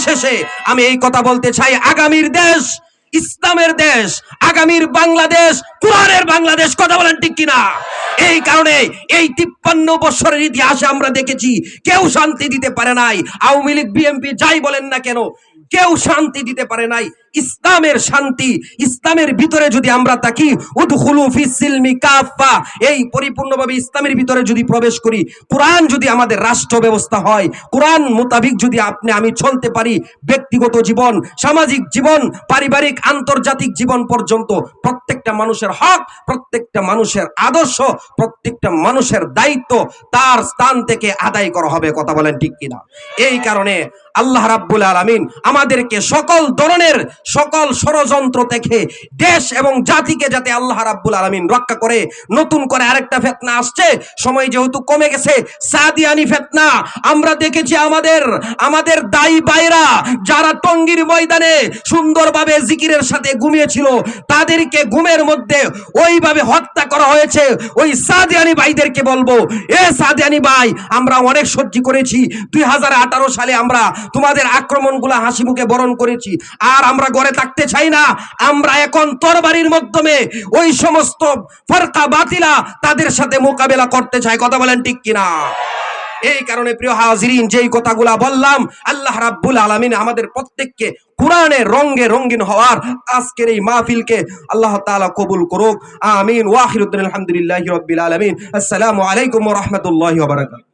শেষে আমি এই কথা বলতে চাই, আগামীর দেশ ইসলামের দেশ, আগামীর বাংলাদেশ কোরআনের বাংলাদেশ। কথা বলেন ঠিক কিনা? এই কারণে এই 53 বছরের ইতিহাসে আমরা দেখেছি কেউ শান্তি দিতে পারে নাই। আওয়ামী লীগ বিএনপি যাই বলেন না কেন, কেউ শান্তি দিতে পারে নাই। ইসলামের শান্তি, ইসলামের ভিতরে যদি আমরা তাকি, উদখুলু ফিস সিলমি কাফা, এই পরিপূর্ণভাবে ইসলামের ভিতরে যদি প্রবেশ করি, কোরআন যদি আমাদের রাষ্ট্র ব্যবস্থা হয়, কোরআন মোতাবিক যদি আপনি আমি চলতে পারি, ব্যক্তিগত জীবন, সামাজিক জীবন, পারিবারিক, আন্তর্জাতিক জীবন পর্যন্ত প্রত্যেকটা মানুষের হক, প্রত্যেকটা মানুষের আদর্শ, প্রত্যেকটা মানুষের দায়িত্ব তার স্থান থেকে আদায় করা হবে। কথা বলেন ঠিক কিনা? এই কারণে আল্লাহ রাব্বুল আলামিন আমাদেরকে সকল ধরনের সকল ষড়যন্ত্র থেকে দেশ এবং জাতিকে যাতে আল্লাহ রাব্বুল আলামিন রক্ষা করে। নতুন করে আরেকটা ফিতনা আসছে, সময় যেহেতু কমে গেছে, সাদিয়ানি ফিতনা। আমরা দেখেছি আমাদের দায়ী ভাইরা যারা টঙ্গীর ময়দানে সুন্দরভাবে জিকিরের সাথে ঘুমিয়েছিল, তাদেরকে ঘুমের মধ্যে ওইভাবে হত্যা করা হয়েছে। ওই সাদিয়ানি ভাইদেরকে বলবো, এ সাদিয়ানি ভাই, আমরা অনেক সহ্য করেছি। 2018 সালে আমরা তোমাদের আক্রমণগুলো হাসি মুখে বরণ করেছি, আর আমরা ঘরে থাকতে চাই না। আমরা এখন তরবারির মাধ্যমে ওই সমস্ত ফরকা বাতিলা তাদের সাথে মোকাবেলা করতে চাই। কথা বলেন ঠিক কিনা? এই কারণে প্রিয় হাজিরিন, যেই কথাগুলা বললাম, আল্লাহ রাব্বুল আলামিন আমাদের প্রত্যেককে কোরআনের রঙে রঙিন হওয়ার আজকের এই মাহফিলকে আল্লাহ তাআলা কবুল করুক। আমিন। ওয়া আখিরুদ্দান আলহামদুলিল্লাহি রাব্বিল আলামিন। আসসালামু আলাইকুম ওয়া রাহমাতুল্লাহি ওয়া বারাকাতুহু।